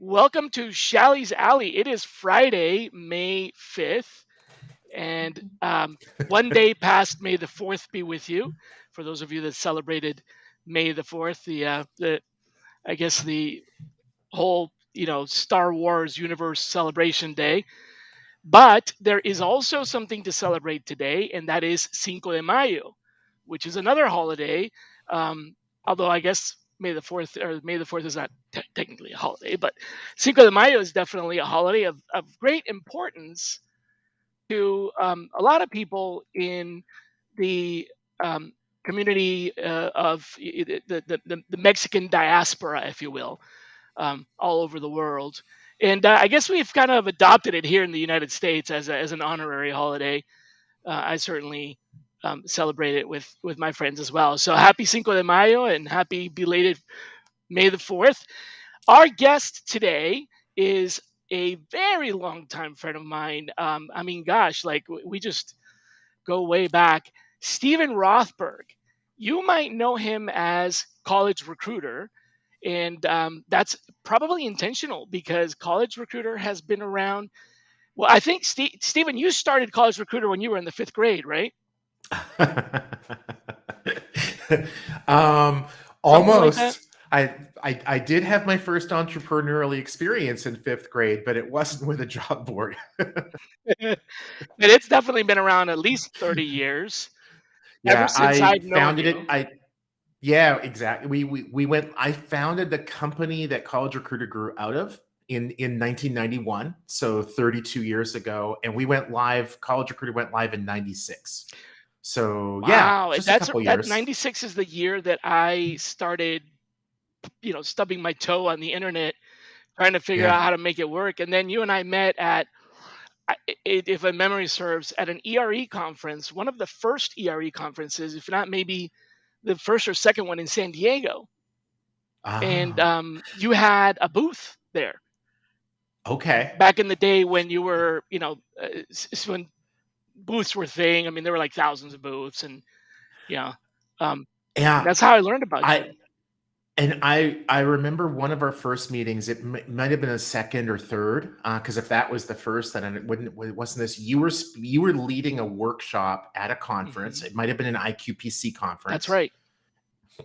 Welcome to Shally's Alley. It is Friday, May 5th, and one day past May the 4th be with you. For those of you that celebrated May the 4th, I guess the whole, Star Wars universe celebration day. But there is also something to celebrate today, and that is Cinco de Mayo, which is another holiday. Um, Although I guess May the 4th is not technically a holiday, but Cinco de Mayo is definitely a holiday of great importance to a lot of people in the community of the Mexican diaspora, if you will, all over the world. And I guess we've kind of adopted it here in the United States as an honorary holiday. I certainly celebrate it with my friends as well. So happy Cinco de Mayo and happy belated May the 4th. Our guest today is a very long time friend of mine. I mean, gosh, like we just go way back. Stephen Rothberg. You might know him as College Recruiter, and that's probably intentional because College Recruiter has been around. Well, I think Stephen, you started College Recruiter when you were in the fifth grade, right? um, Something like that. Almost. I did have my first entrepreneurial experience in fifth grade, but it wasn't with a job board. But it's definitely been around at least 30 years, ever Yeah, since I I've known founded you. it. Yeah, exactly. We went. I founded the company that College Recruiter grew out of in 1991, so 32 years ago, and we went live. College Recruiter went live in 96. So yeah, Wow, just a that's couple that years. 96 is the year that I started, stubbing my toe on the internet trying to figure Yeah. out how to make it work. And then you and I met at, if my memory serves, at an ERE conference, one of the first ERE conferences, if not maybe the first or second one in San Diego. And Ah, you had a booth there okay. back in the day when you were, when booths were thing. I mean, there were like thousands of booths, and yeah, um, Yeah, that's how I learned about you. I I remember one of our first meetings. It might have been a second or third, because if that was the first, then it wasn't this. You were leading a workshop at a conference. Hmm. It might have been an IQPC That's conference, right.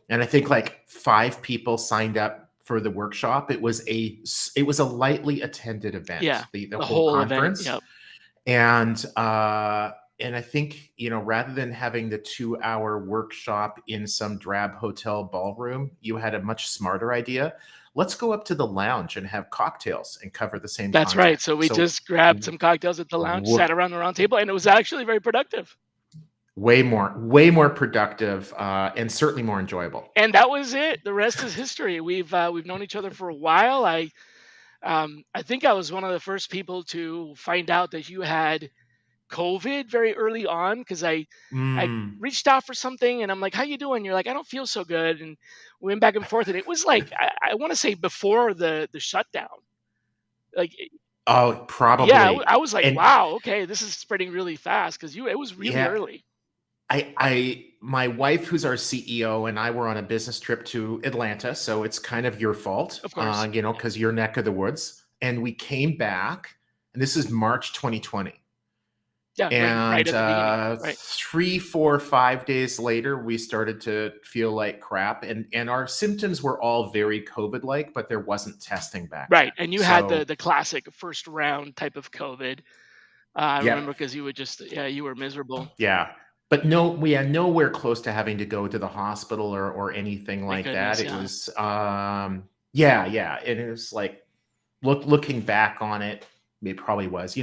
and I think like 5 people signed up for the workshop. It was a lightly attended event, Yeah, the the whole whole event. conference. Yep. And I think, rather than having the 2-hour workshop in some drab hotel ballroom, you had a much smarter idea. Let's go up to the lounge and have cocktails and cover the same That's right. content. So we So just grabbed w- some cocktails at the lounge, w- sat around the round table, and it was actually very productive. way more productive, and certainly more enjoyable. And that was it. The rest is history. We've known each other for a while. I think I was one of the first people to find out that you had COVID very early on because I Mm. reached out for something and I'm like, "How you doing?" You're like, "I don't feel so good," and we went back and forth. And it was like I want to say before the shutdown. Like, Oh, yeah, probably. I was like, And "Wow, okay, this is spreading really fast," because you it was really yeah, early. my wife, who's our CEO, and I were on a business trip to Atlanta, so it's kind of your fault, Of course. Yeah. because you're neck of the woods. And we came back, and this is March 2020. Yeah, right And at the beginning. Right. 3, 4, 5 days later, we started to feel like crap, and our symptoms were all very COVID-like, but there wasn't testing back then. Right. And you had the So, the classic first round type of COVID. I remember yep. because you would just, yeah, you were miserable. Yeah. But no, we are nowhere close to having to go to the hospital or anything Thank like that. goodness. It Yeah. was, yeah, yeah. And it was like, looking back on it, it probably was. We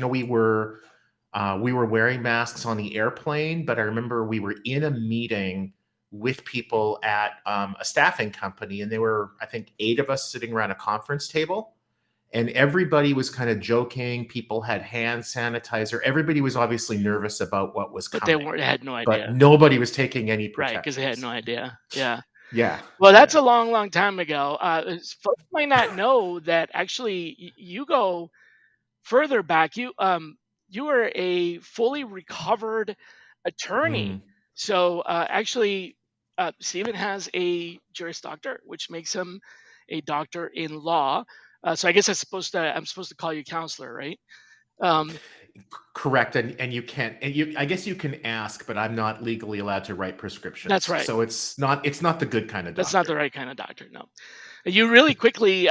were wearing masks on the airplane, but I remember we were in a meeting with people at a staffing company, and there were, I think, 8 of us sitting around a conference table, and everybody was kind of joking. People had hand sanitizer. Everybody was obviously nervous about what was But they coming, weren't, they had no but idea. nobody was taking any Right. Because they had no protections. idea. Yeah. Yeah, Well, that's yeah. a long, long time ago. Folks might not know that actually you go further back. You were a fully recovered attorney. Mm. So actually, Stephen has a Juris Doctor, which makes him a doctor in law. So I guess I'm supposed to call you counselor, right? Um, Correct. And you can't, and you, I guess you can ask, but I'm not legally allowed to write that's prescriptions. right. So it's not the good kind of That's not the doctor. right kind of doctor. No, you really quickly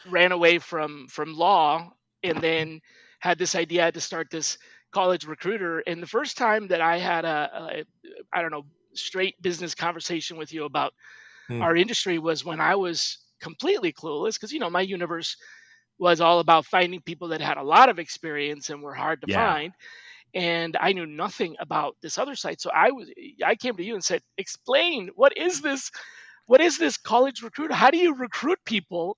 ran away from law, and then had this idea to start this college recruiter. And the first time that I had a I don't know, straight business conversation with you about our Hmm. industry was when I was completely clueless, because my universe was all about finding people that had a lot of experience and were hard to Yeah. find, and I knew nothing about this other side. So I came to you and said, explain, what is this college recruiter? How do you recruit people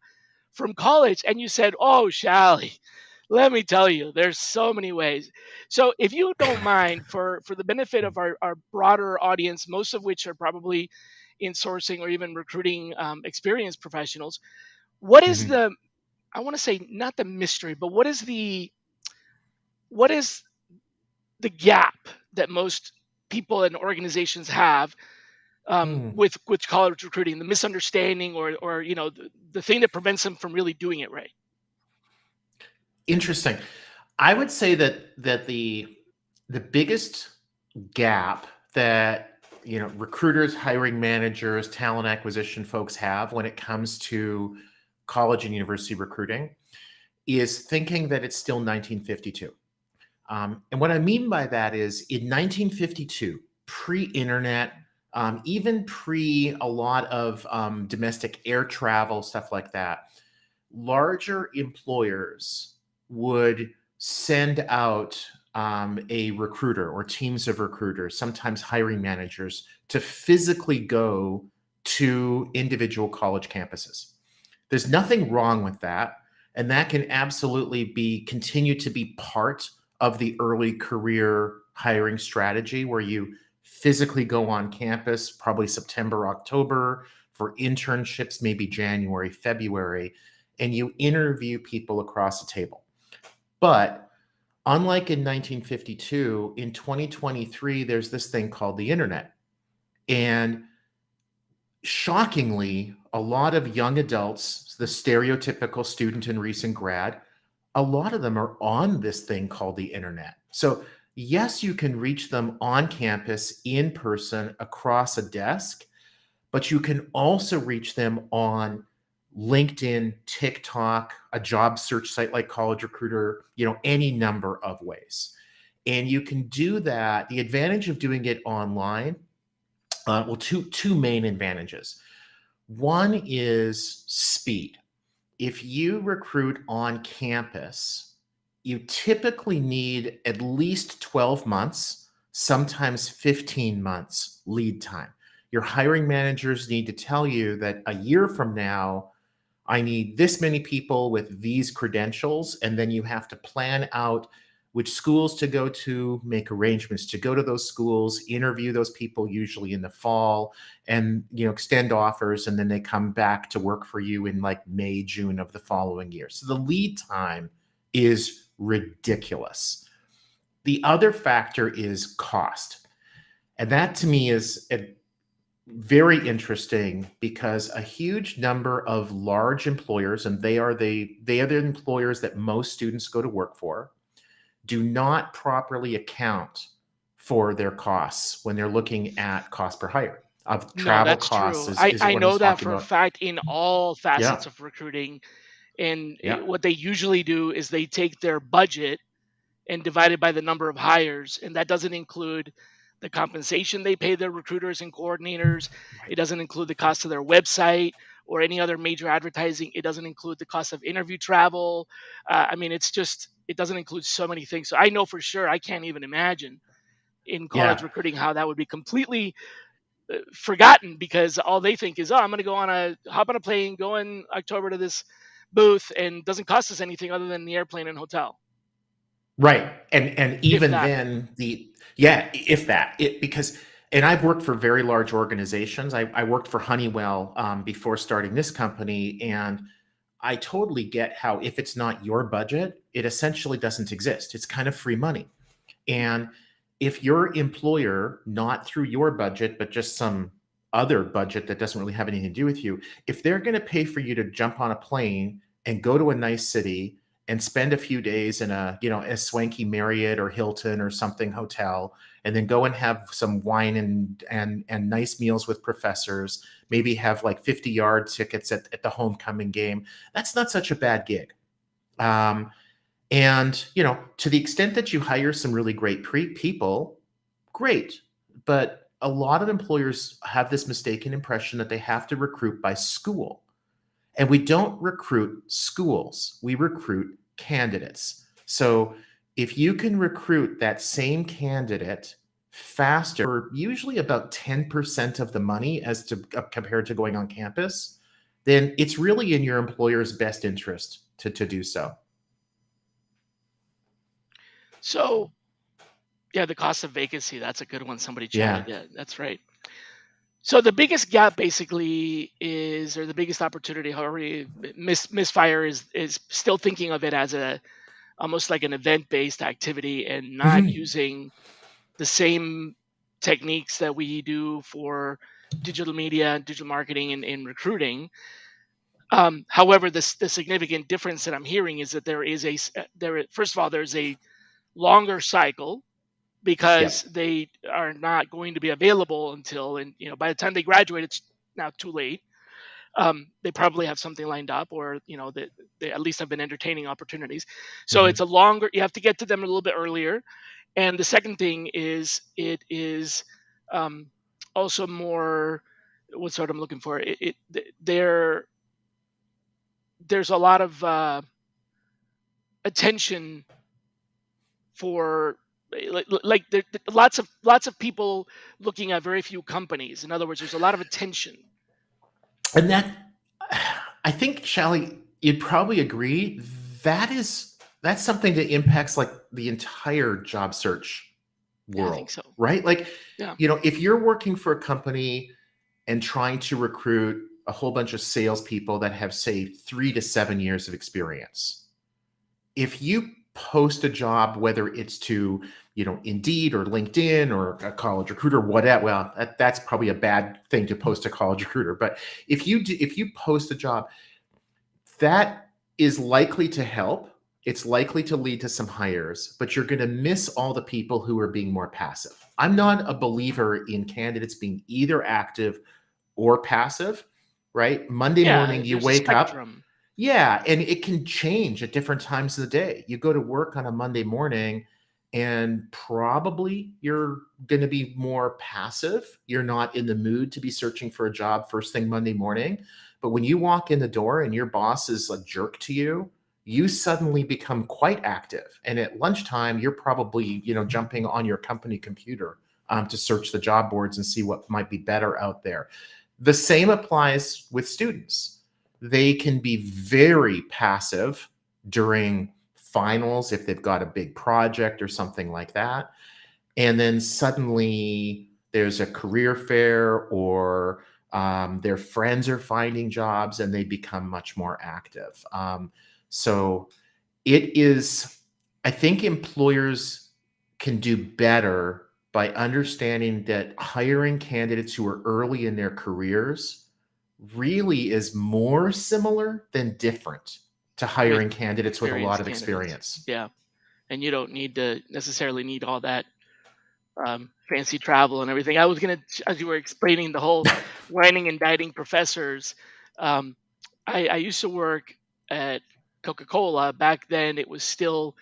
from college? And you said, oh, Shally, let me tell you, there's so many ways. So if you don't mind, for the benefit of our broader audience, most of which are probably in sourcing or even recruiting experienced professionals, what is Mhm. the, I want to say, not the mystery, but what is the gap that most people and organizations have Hmm. with college recruiting, the misunderstanding, or the thing that prevents them from really doing it right? Interesting. I would say that the biggest gap that recruiters, hiring managers, talent acquisition folks have when it comes to college and university recruiting is thinking that it's still 1952. And what I mean by that is in 1952, pre-internet, even pre a lot of domestic air travel, stuff like that, larger employers would send out a recruiter or teams of recruiters, sometimes hiring managers, to physically go to individual college campuses. There's nothing wrong with that, and that can absolutely be continue to be part of the early career hiring strategy where you physically go on campus, probably September, October, for internships, maybe January, February, and you interview people across the table. But unlike in 1952, in 2023, there's this thing called the internet. And shockingly, a lot of young adults, the stereotypical student and recent grad, a lot of them are on this thing called the internet. So, yes, you can reach them on campus, in person, across a desk, but you can also reach them on LinkedIn, TikTok, a job search site like College Recruiter, any number of ways. And you can do that. The advantage of doing it online, well, two main advantages. One is speed. If you recruit on campus, you typically need at least 12 months, sometimes 15 months lead time. Your hiring managers need to tell you that a year from now, I need this many people with these credentials. And then you have to plan out which schools to go to, make arrangements to go to those schools, interview those people usually in the fall, and extend offers, and then they come back to work for you in like May, June of the following year. So the lead time is ridiculous. The other factor is cost. And that to me is very interesting because a huge number of large employers, and they are the employers that most students go to work for, do not properly account for their costs when they're looking at cost per hire. Of No, travel that's costs true. is I what he's know that talking for a about. fact in all Yeah, facets of recruiting. And yeah, what they usually do is they take their budget and divide it by the number of hires, and that doesn't include the compensation they pay their recruiters and coordinators. right. It doesn't include the cost of their website or any other major advertising. It doesn't include the cost of interview travel. I mean, it doesn't include so many things. So I know for sure, I can't even imagine in college Yeah, recruiting how that would be completely forgotten, because all they think is, oh, I'm going to hop on a plane, go in October to this booth, and doesn't cost us anything other than the airplane and hotel, right. And if even that. then, yeah, if that, because, and I've worked for very large organizations. I worked for Honeywell before starting this company, and I totally get how if it's not your budget, it essentially doesn't exist. It's kind of free money. And if your employer, not through your budget, but just some other budget that doesn't really have anything to do with you, if they're going to pay for you to jump on a plane, and go to a nice city and spend a few days in a swanky Marriott or Hilton or something hotel, and then go and have some wine and nice meals with professors, maybe have like 50-yard tickets at the homecoming game. That's not such a bad gig. Um, and to the extent that you hire some really great people, great. But a lot of employers have this mistaken impression that they have to recruit by school. And we don't recruit schools, we recruit candidates. So if you can recruit that same candidate faster, usually about 10% of the money as to compared to going on campus, then it's really in your employer's best interest to do so. So yeah, the cost of vacancy, that's a good one. Somebody chatted. Yeah. Yeah, that's right. So the biggest gap basically is, or the biggest opportunity, however you misfire is still thinking of it as a almost like an event based activity and not Mhm. using the same techniques that we do for digital media, digital marketing, and in recruiting. However, the significant difference that I'm hearing is that there is first of all, there's a longer cycle Yeah. because they are not going to be available until, and by the time they graduate, it's now too late. They probably have something lined up, or they at least have been entertaining opportunities. So it's Mhm. a longer. You have to get to them a little bit earlier. And the second thing is it is um, also more. What's what I'm looking for? There's a lot of attention for like lots of people looking at very few companies. In other words, there's a lot of attention. And that, I think, Shally, you'd probably agree that's something that impacts like the entire job search Yeah, I think world, so. right? Like, Yeah. if you're working for a company and trying to recruit a whole bunch of salespeople that have, say, 3 to 7 years of experience, if you post a job, whether it's to Indeed or LinkedIn or a college recruiter, whatever. Well, that's probably a bad thing to post to college recruiter. But if you post a job, that is likely to help. It's likely to lead to some hires, but you're going to miss all the people who are being more passive. I'm not a believer in candidates being either active or passive, right? Monday Yeah, morning, you there's a wake up. spectrum. Yeah, and it can change at different times of the day. You go to work on a Monday morning and probably you're going to be more passive. You're not in the mood to be searching for a job first thing Monday morning. But when you walk in the door and your boss is a jerk to you, you suddenly become quite active. And at lunchtime, you're probably, jumping on your company computer to search the job boards and see what might be better out there. The same applies with students. They can be very passive during finals if they've got a big project or something like that. And then suddenly there's a career fair or their friends are finding jobs and they become much more active. So it is, I think employers can do better by understanding that hiring candidates who are early in their careers really is more similar than different to With hiring candidates with a lot experienced of candidates. experience. Yeah, and you don't need to necessarily need all that fancy travel and everything. I was gonna, as you were explaining the whole whining and dieting professors. Um, I used to work at Coca-Cola. Back then, it was still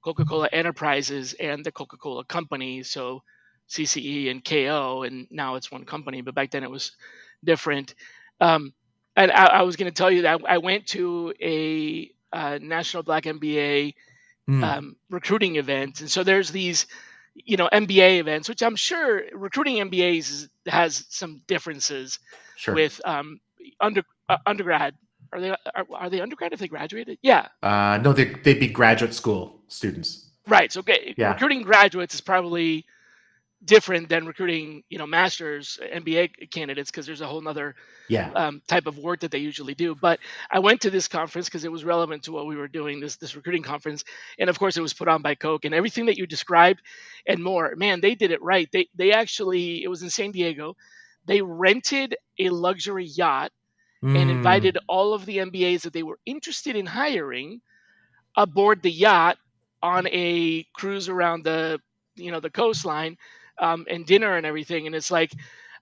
Coca-Cola Enterprises and the Coca-Cola Company, so CCE and KO, and now it's one company. But back then, it was different. Um, and I was going to tell you that I went to a National Black MBA Mm, recruiting event, and so there's these, MBA events, which I'm sure recruiting MBAs has some differences sure. with undergrad. Are they undergrad if they graduated? Yeah, No, they'd be graduate school students. right. So okay, Yeah. recruiting graduates is probably different than recruiting, masters MBA candidates because there's a whole nother Yeah. type of work that they usually do. But I went to this conference because it was relevant to what we were doing, this recruiting conference, and of course it was put on by Coke, and everything that you described and more. Man, they did it right. They actually, it was in San Diego. They rented a luxury yacht and Mm. invited all of the MBAs that they were interested in hiring aboard the yacht on a cruise around the coastline, and dinner and everything. And it's like,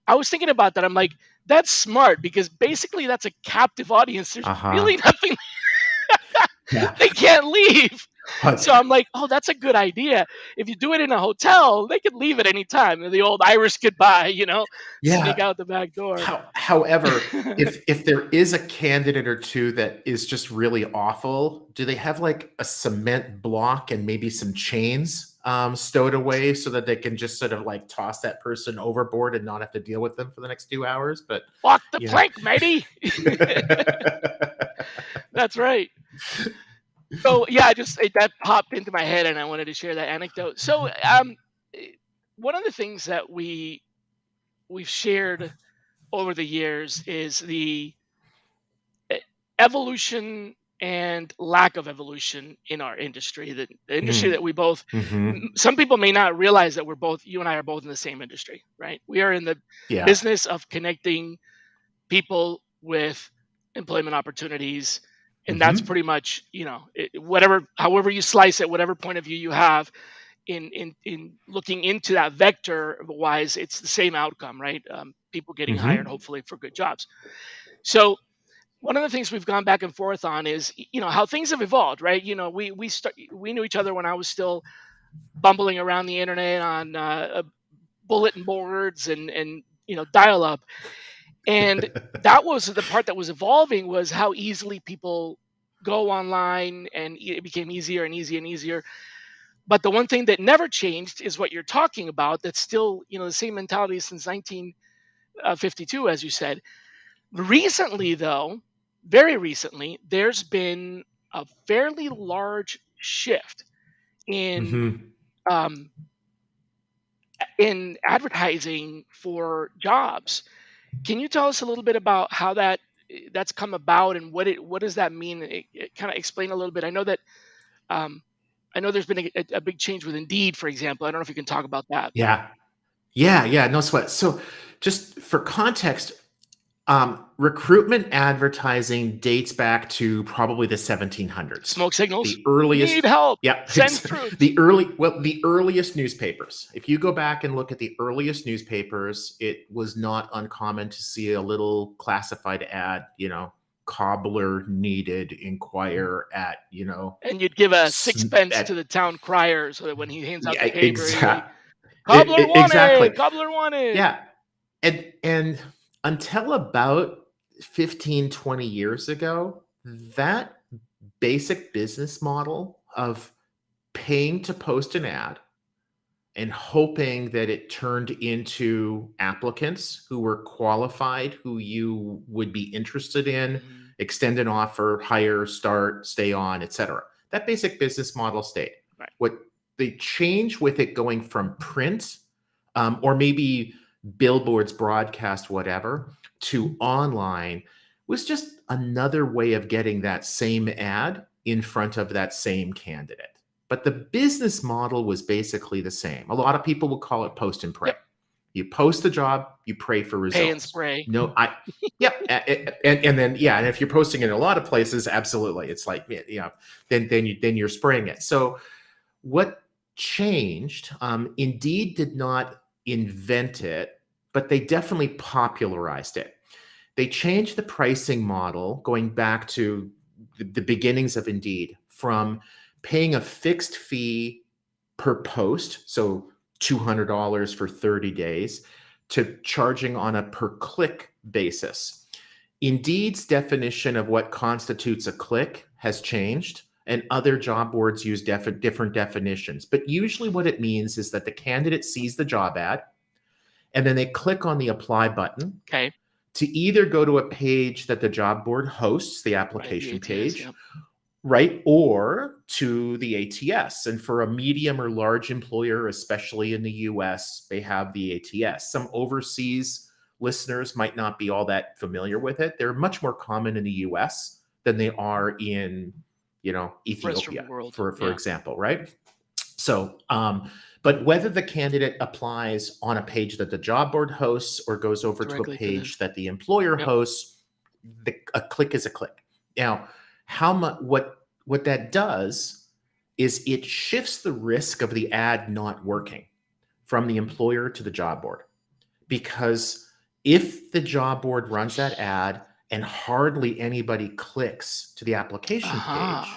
I was thinking about that. I'm like, that's smart because basically that's a captive audience. There's Uh-huh. really nothing. Yeah. They can't leave. Uh, So I'm like, oh, that's a good idea. If you do it in a hotel, they could leave at any time. The old Irish goodbye, sneak yeah. out the back door. However, if there is a candidate or two that is just really awful, do they have like a cement block and maybe some chains stowed away so that they can just sort of like toss that person overboard and not have to deal with them for the next 2 hours? But Walk the you know. plank, matey. That's right. So yeah, that popped into my head, and I wanted to share that anecdote. So eh, one of the things that we've shared over the years is the e- evolution and lack of evolution in our industry. The industry Mm. that we both, Hmm. some people may not realize that you and I are both in the same industry, right? We are in the Yeah. business of connecting people with employment opportunities. And that's Hmm. pretty much, whatever, however you slice it, whatever point of view you have in looking into that vector wise, it's the same outcome, right? People getting hired, Hmm. hopefully for good jobs. So one of the things we've gone back and forth on is, how things have evolved, right? We knew each other when I was still bumbling around the internet on bulletin boards and dial up. And that was the part that was evolving, was how easily people go online, and it became easier and easier and easier. But the one thing that never changed is what you're talking about. That's still, the same mentality since 1952, as you said. Recently, though, very recently, there's been a fairly large shift in Hmm. um, in advertising for jobs. Can you tell us a little bit about how that's come about, and what does that mean? Kind of explain a little bit. Um, I know there's been a big change with Indeed, for example. I don't know if you can talk about that. Yeah. Yeah. Yeah. No sweat. So, just for context, recruitment advertising dates back to probably the 1700s. Smoke signals. The Need earliest, help. yeah, Send troops. the earliest newspapers. If you go back and look at the earliest newspapers, it was not uncommon to see a little classified ad, cobbler needed, inquire at, And you'd give a sixpence to at, the town crier so that when he hands out yeah, the paper, he'd be, cobbler exactly. wanted, cobbler wanted. Yeah. And until about 15, 20 years ago, that basic business model of paying to post an ad and hoping that it turned into applicants who were qualified, who you would be interested in, Mhm. extend an offer, hire, start, stay on, etc. That basic business model stayed. Right. What the change with it going from print, or maybe billboards, broadcast, whatever, to online was just another way of getting that same ad in front of that same candidate. But the business model was basically the same. A lot of people would call it post and pray. Yep. You post the job, you pray for Pay and results. spray. No, yeah, and then yeah, and if you're posting in a lot of places, absolutely, it's like then you're spraying it. So what changed? Indeed did not invent it, but they definitely popularized it. They changed the pricing model going back to the beginnings of Indeed, from paying a fixed fee per post, so $200 for 30 days, to charging on a per click basis. Indeed's definition of what constitutes a click has changed, and other job boards use different definitions. But usually, what it means is that the candidate sees the job ad and then they click on the apply button Okay. to either go to a page that the job board hosts, the Right. The application ATS. page, Yep. right, or to the ATS. And for a medium or large employer, especially in the US, they have the ATS. Some overseas listeners might not be all that familiar with it. They're much more common in the US than they are in, Rest of the Ethiopia, world. for Yeah. example, right? So, but whether the candidate applies on a page that the job board hosts or goes over to a Directly to the. page that the employer Yep. hosts, a click is a click. Now, how much what that does is it shifts the risk of the ad not working from the employer to the job board. Because if the job board runs that ad and hardly anybody clicks to the application page,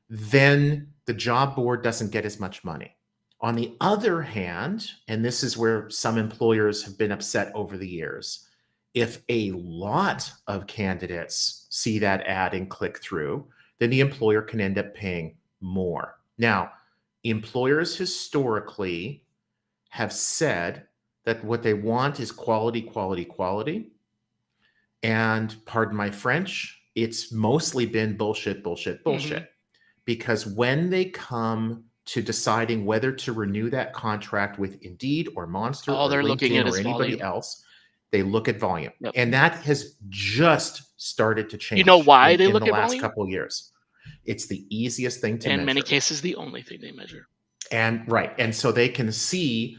then the job board doesn't get as much money. On the other hand, and this is where some employers have been upset over the years, if a lot of candidates see that ad and click through, then the employer can end up paying more. Now, employers historically have said that what they want is quality, quality, quality. And pardon my French, it's mostly been bullshit, bullshit, bullshit. Because when they come to deciding whether to renew that contract with Indeed or Monster All or they're looking LinkedIn at or is anybody volume. else, they look at volume. Yep. And that has just started to change. You know why they in look the at last volume? couple of years. It's the easiest thing to measure. In many cases, the only thing they measure. And right. And so they can see,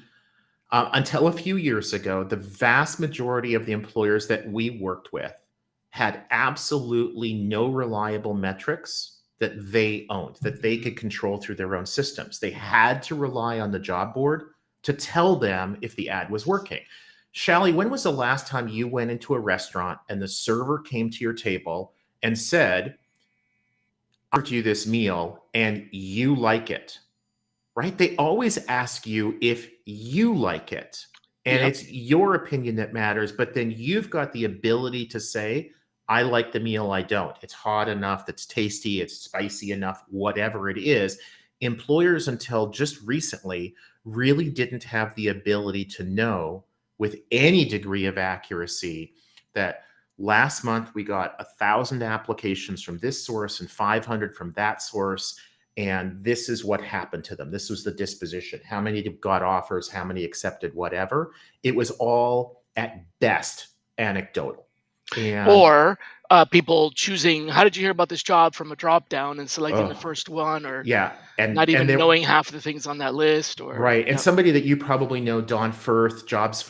until a few years ago, the vast majority of the employers that we worked with had absolutely no reliable metrics that they owned, that they could control through their own systems. They had to rely on the job board to tell them if the ad was working. Shally, when was the last time you went into a restaurant and the server came to your table and said, I offered you this meal and you like it? Right? They always ask you if you like it. And it's your opinion that matters, but then you've got the ability to say, I like the meal, I don't. It's hot enough, it's tasty, it's spicy enough, whatever it is. Employers, until just recently, really didn't have the ability to know with any degree of accuracy that last month we got 1,000 applications from this source and 500 from that source. And this is what happened to them. This was the disposition. How many got offers? How many accepted whatever? It was all at best anecdotal. Or people choosing, how did you hear about this job, from a drop down and selecting the first one, or not even knowing half of the things on that list. Or right. And somebody that you probably know, Don Firth, Jobs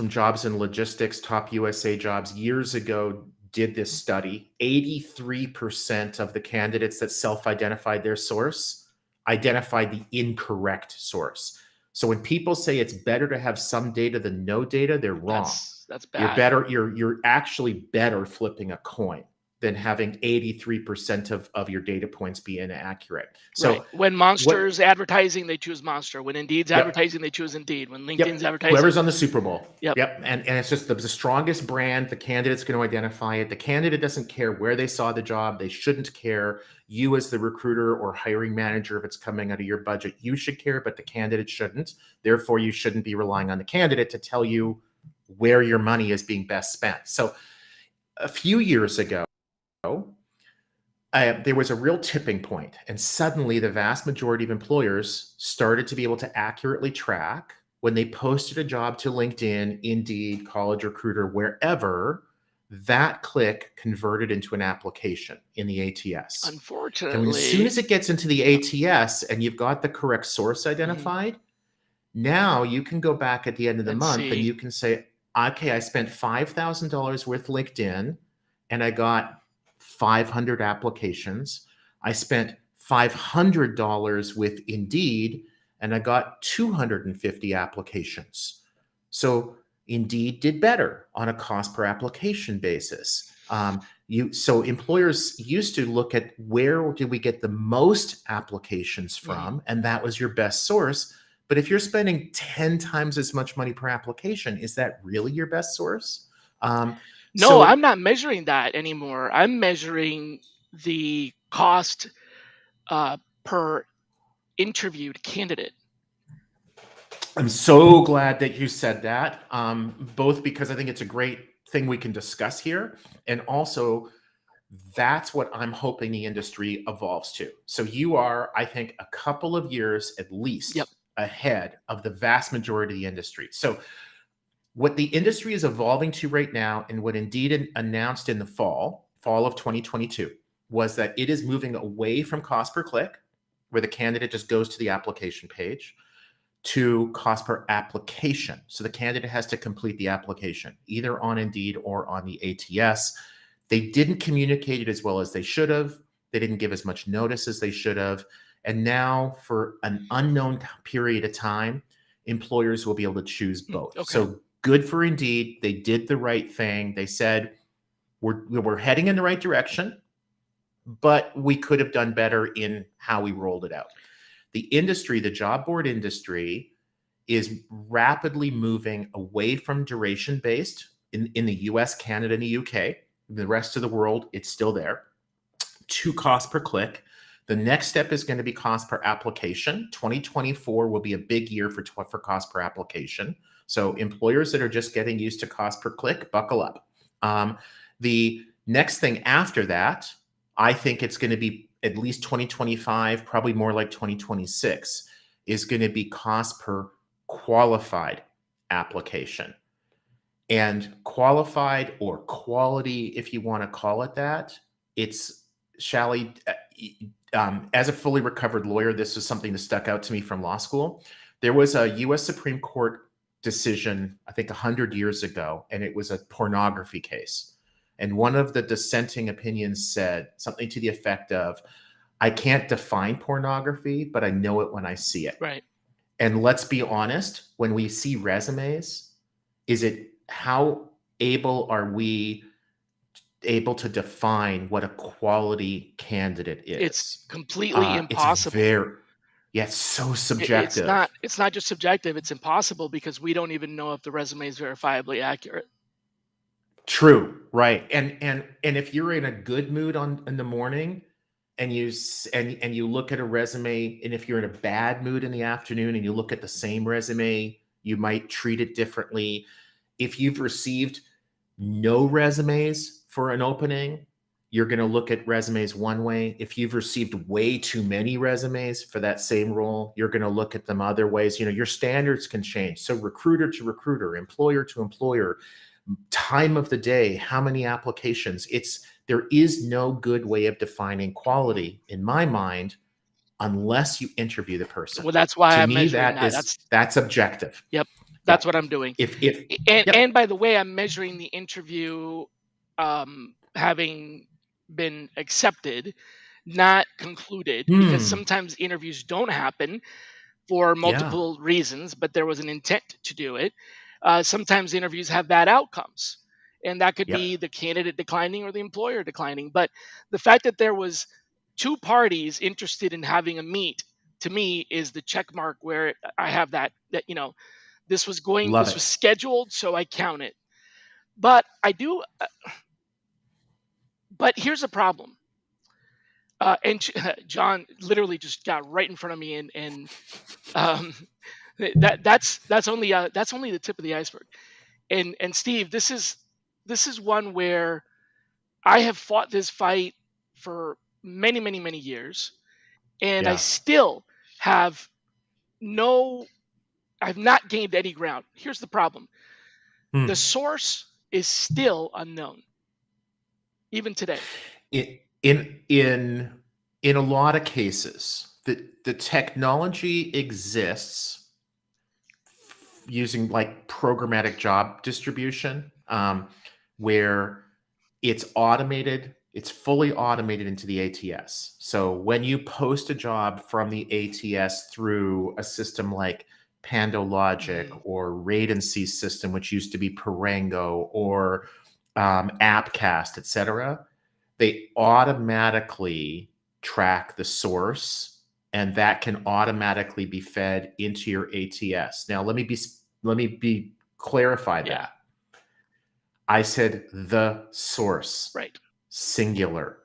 and Logistics, Top USA Jobs, years ago did this study. 83% of the candidates that self-identified their source identified the incorrect source. So when people say it's better to have some data than no data, they're wrong. That's bad. You're actually better flipping a coin than having 83% of your data points be inaccurate. So when Monster's advertising, they choose Monster. When Indeed's advertising, they choose Indeed. When LinkedIn's advertising, whoever's on the Super Bowl. Yep. And it's just the strongest brand. The candidate's going to identify it. The candidate doesn't care where they saw the job. They shouldn't care. You as the recruiter or hiring manager, if it's coming out of your budget, you should care, but the candidate shouldn't. Therefore, you shouldn't be relying on the candidate to tell you where your money is being best spent. So a few years ago, there was a real tipping point, and suddenly the vast majority of employers started to be able to accurately track when they posted a job to LinkedIn, Indeed, College Recruiter, wherever, that click converted into an application in the ATS. Unfortunately. And as soon as it gets into the ATS and you've got the correct source identified, now you can go back at the end of the month and you can say, okay, I spent $5,000 with LinkedIn and I got 500 applications. I spent $500 with Indeed and I got 250 applications. So Indeed did better on a cost per application basis. So employers used to look at where did we get the most applications from, and that was your best source. But if you're spending 10 times as much money per application, is that really your best source? No, I'm not measuring that anymore. I'm measuring the cost per interviewed candidate. I'm so glad that you said that, both because I think it's a great thing we can discuss here, and also that's what I'm hoping the industry evolves to. So you are, I think, a couple of years at least ahead of the vast majority of the industry. So what the industry is evolving to right now, and what Indeed announced in the fall of 2022, was that it is moving away from cost per click, where the candidate just goes to the application page, to cost per application. So the candidate has to complete the application either on Indeed or on the ATS. They didn't communicate it as well as they should have. They didn't give as much notice as they should have. And now, for an unknown period of time, employers will be able to choose both. Okay. So good for Indeed. They did the right thing. They said, we're heading in the right direction, but we could have done better in how we rolled it out. The industry, the job board industry, is rapidly moving away from duration based in the US, Canada, and the UK. The rest of the world, it's still there, to cost per click. The next step is going to be cost per application. 2024 will be a big year for cost per application. So employers that are just getting used to cost per click, buckle up. The next thing after that, I think it's going to be at least 2025, probably more like 2026, is going to be cost per qualified application. And qualified, or quality, if you want to call it that, it's, Shally, as a fully recovered lawyer, this is something that stuck out to me from law school. There was a US Supreme Court decision, I think 100 years ago, and it was a pornography case. And one of the dissenting opinions said something to the effect of, I can't define pornography, but I know it when I see it. Right. And let's be honest, when we see resumes, is it, how able are we able to define what a quality candidate is? It's completely impossible. It's very, yeah, it's so subjective. It's not just subjective, it's impossible, because we don't even know if the resume is verifiably accurate. True, right. And if you're in a good mood in the morning, and you look at a resume, and if you're in a bad mood in the afternoon and you look at the same resume, you might treat it differently. If you've received no resumes for an opening, you're going to look at resumes one way. If you've received way too many resumes for that same role, you're going to look at them other ways. Your standards can change. So recruiter to recruiter, employer to employer, time of the day, how many applications. There is no good way of defining quality in my mind, unless you interview the person. Well, that's why To I'm me, measuring that. that's objective. Yep. That's what I'm doing. And by the way, I'm measuring the interview having been accepted, not concluded, because sometimes interviews don't happen for multiple reasons, but there was an intent to do it. Sometimes interviews have bad outcomes, and that could be the candidate declining or the employer declining. But the fact that there was two parties interested in having a meet, to me, is the check mark where I have that this was scheduled, so I count it. But I do. But here's a problem. And John literally just got right in front of me, and that's only the tip of the iceberg. And Steve, this is one where I have fought this fight for many, many, many years, and I still have I've not gained any ground. Here's the problem. The source is still unknown, even today. In a lot of cases, the technology exists using like programmatic job distribution, where it's automated. It's fully automated into the ATS. So when you post a job from the ATS through a system like PandoLogic or Radency system, which used to be Parango, or Appcast, etc., they automatically track the source, and that can automatically be fed into your ATS. Now, let me clarify that. Yeah. I said the source, right? Singular.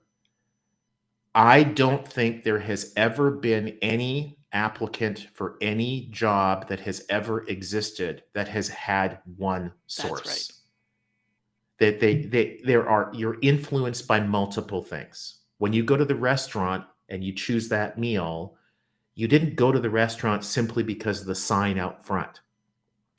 I don't think there has ever been any applicant for any job that has ever existed that has had one source. That's right. You're influenced by multiple things. When you go to the restaurant and you choose that meal, you didn't go to the restaurant simply because of the sign out front.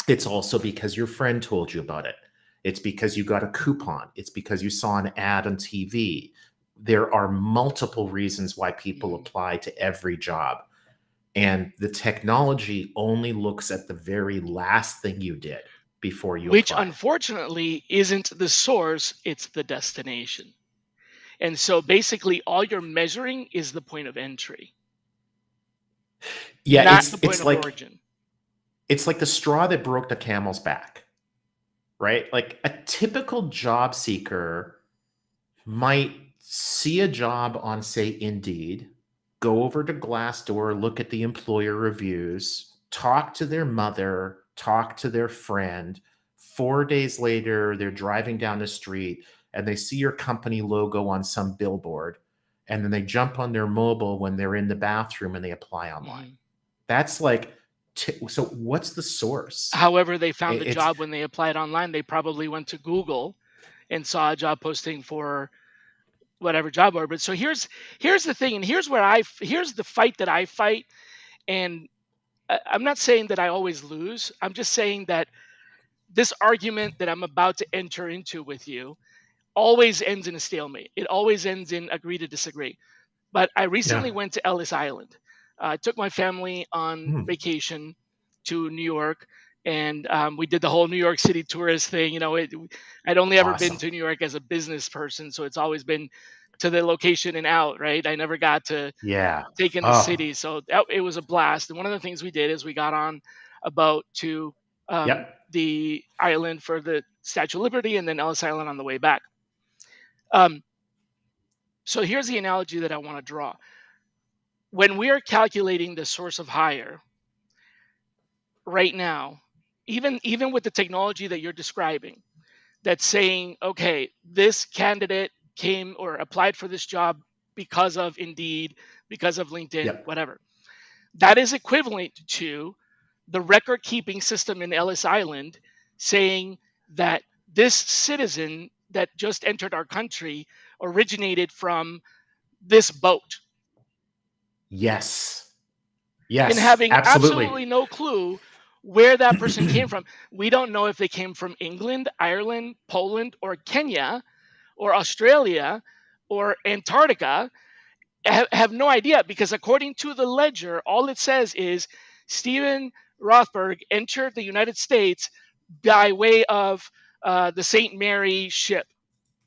It's also because your friend told you about it. It's because you got a coupon. It's because you saw an ad on TV. There are multiple reasons why people apply to every job. And the technology only looks at the very last thing you did. before you which apply. unfortunately isn't the source, it's the destination. And so basically, all you're measuring is the point of entry, Yeah, not the it's point it's of like origin. it's like the straw that broke the camel's back, right? Like a typical job seeker might see a job on, say, Indeed, go over to Glassdoor, look at the employer reviews, talk to their mother, talk to their friend. 4 days later, they're driving down the street and they see your company logo on some billboard. And then they jump on their mobile when they're in the bathroom and they apply online. Mhm. That's like, so what's the source? However, they found the It's, job when they applied online. They probably went to Google and saw a job posting for whatever job board. But so here's the thing, and here's the fight that I fight. And I'm not saying that I always lose. I'm just saying that this argument that I'm about to enter into with you always ends in a stalemate. It always ends in agree to disagree. But I recently yeah. went to Ellis Island. I took my family on Hmm. vacation to New York, and we did the whole New York City tourist thing. I'd only ever been Awesome. to New York as a business person, so it's always been to the location and out. Right? I never got to Yeah. take in the Oh, city, so it was a blast. And one of the things we did is we got on a boat to yep. the island for the Statue of Liberty, and then Ellis Island on the way back. Um, so here's the analogy that I want to draw. When we are calculating the source of hire right now, even with the technology that you're describing, that's saying, okay, this candidate came or applied for this job because of Indeed, because of LinkedIn, Yep. whatever. That is equivalent to the record keeping system in Ellis Island saying that this citizen that just entered our country originated from this boat, Yes. and Yes, having absolutely. absolutely no clue where that person came from. We don't know if they came from England, Ireland, Poland, or Kenya, or Australia, or Antarctica. Have no idea, because according to the ledger, all it says is Stephen Rothberg entered the United States by way of the St. Mary ship.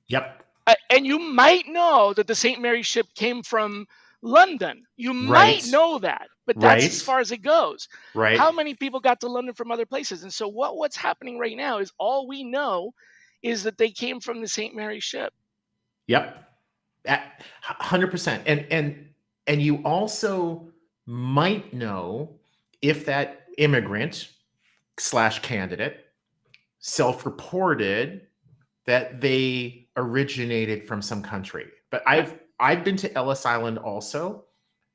Yep. And you might know that the St. Mary ship came from London. You might Right. know that, but that's as Right. far as it goes. Right. How many people got to London from other places? And so what's happening right now is all we know is that they came from the St. Mary ship. Yep. 100%. And you also might know if that immigrant slash candidate self-reported that they originated from some country. But Yeah, I've been to Ellis Island also.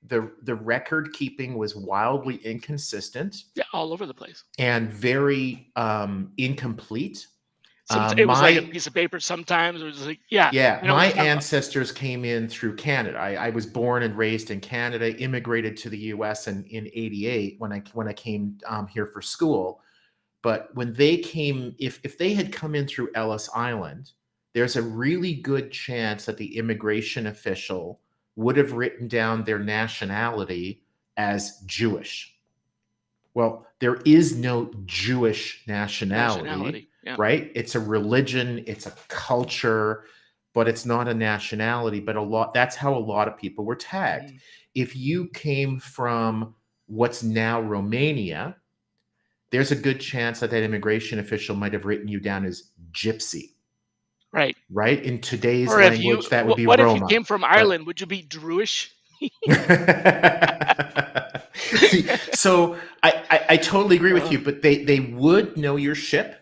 The record keeping was wildly inconsistent yeah, all over the place. and very incomplete. Some it was like a My piece of paper sometimes. It was like, yeah, Yeah, I know what my you're talking about. ancestors came in through Canada. I was born and raised in Canada, immigrated to the US in 88 when I came here for school. But when they came, if they had come in through Ellis Island, there's a really good chance that the immigration official would have written down their nationality as Jewish. Well, there is no Jewish nationality, Nationality. Yeah. right? It's a religion, it's a culture, but it's not a nationality. But that's how a lot of people were tagged. Mhm. If you came from what's now Romania, there's a good chance that that immigration official might have written you down as gypsy, Right. right? In today's Or if you, language, that would be what if you Roma. came from But Ireland? Would you be Druish? see, so I totally agree with Uh, you, but they would know your ship,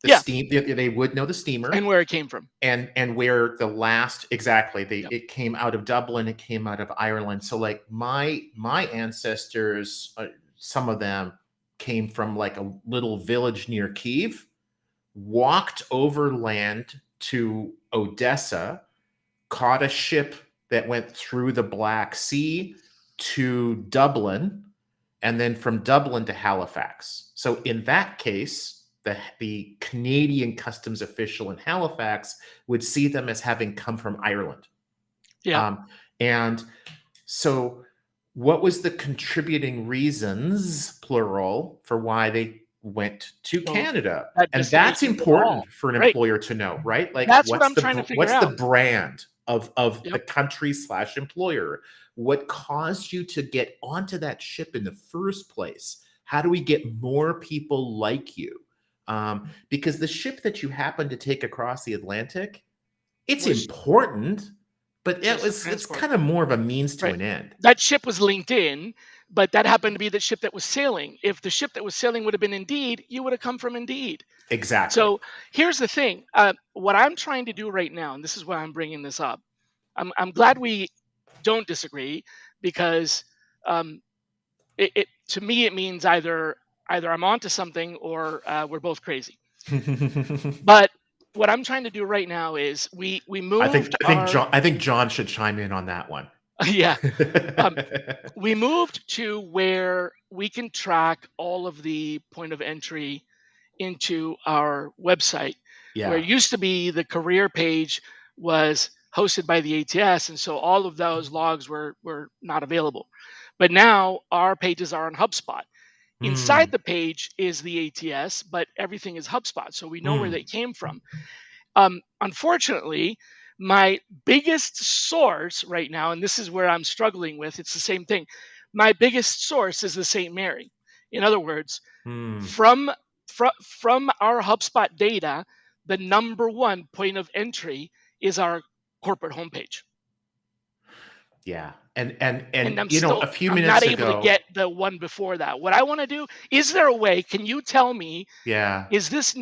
the yeah, steam. They would know the and steamer where it came from. and where the last exactly Yep. it came out of Dublin, it came out of Ireland. So like my ancestors, some of them came from like a little village near Kiev, walked overland to Odessa, caught a ship that went through the Black Sea to Dublin, and then from Dublin to Halifax. So in that case, the Canadian customs official in Halifax would see them as having come from Ireland. Yeah. And so what was the contributing reasons, plural, for why they went to So Canada. that And that's destination at all. important for an Right. employer to know, right? Like That's what I'm trying to figure what's the out. brand of the Yep. country slash employer? What caused you to get onto that ship in the first place? How do we get more people like you? Because the ship that you happened to take across the Atlantic, it's Was important, but just a it's transport. kind of more of a means to Right. an end. That ship was LinkedIn, but that happened to be the ship that was sailing. If the ship that was sailing would have been Indeed, you would have come from Indeed. Exactly. So here's the thing. What I'm trying to do right now, and this is why I'm bringing this up. I'm glad we don't disagree because um, it to me it means either I'm onto something or we're both crazy. But what I'm trying to do right now is we moved our I think John should chime in on that one. yeah um, we moved to where we can track all of the point of entry into our website, where Yeah. it used to be the career page was hosted by the ATS, and so all of those logs were not available. But now our pages are on HubSpot. Inside Mm, the page is the ATS, but everything is HubSpot, so we know where they mm. came from. Unfortunately, my biggest source right now, and this is where I'm struggling with, it's the same thing. My biggest source is the St. Mary. In other words, Mm, from from our HubSpot data, the number one point of entry is our corporate homepage. yeah. And And you know, a few I'm not minutes able to ago, get the one before that. What I want to do, is there a way, can you tell me, yeah, is this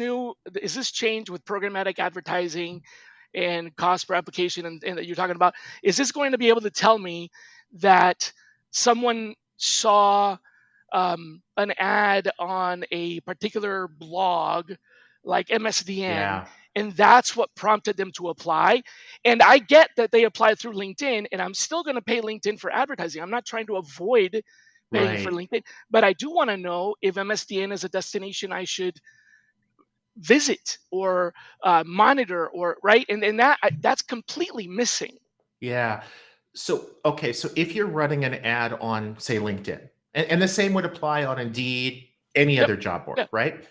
change with programmatic advertising and cost per application and that you're talking about, is this going to be able to tell me that someone saw an ad on a particular blog like MSDN, yeah, and that's what prompted them to apply? And I get that they applied through LinkedIn, and I'm still going to pay LinkedIn for advertising. I'm not trying to avoid paying for right. LinkedIn, but I do want to know if MSDN is a destination I should visit or monitor, or right, and that's completely missing. Yeah. So, okay, so if you're running an ad on, say, LinkedIn, and the same would apply on Indeed, any Yep. other job board, Yeah. right?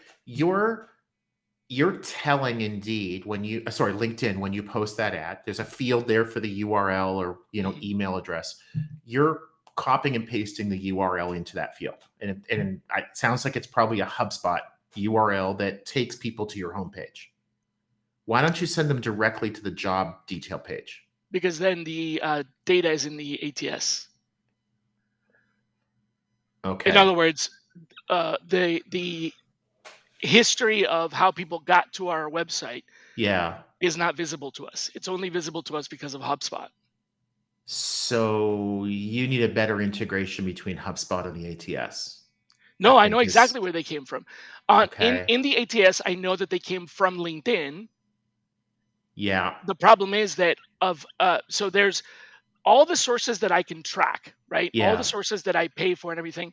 You're telling Indeed when you sorry, LinkedIn, when you post that ad, there's a field there for the URL or, Mhm. email address. You're copying and pasting the URL into that field. It sounds like it's probably a HubSpot URL that takes people to your homepage. Why don't you send them directly to the job detail page? Because then the data is in the ATS. In Okay. other words, the history of how people got to our website Yeah. is not visible to us. It's only visible to us because of HubSpot. So you need a better integration between HubSpot and the ATS, I No, I know think is exactly where they came from. okay. In the ATS, I know that they came from LinkedIn. Yeah. The problem is that so there's all the sources that I can track, right? All the Yeah. sources that I pay for and everything.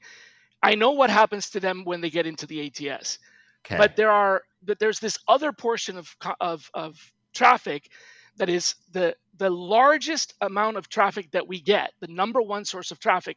I know what happens to them when they get into the ATS, Okay. but there's this other portion of traffic that is the largest amount of traffic that we get. The number one source of traffic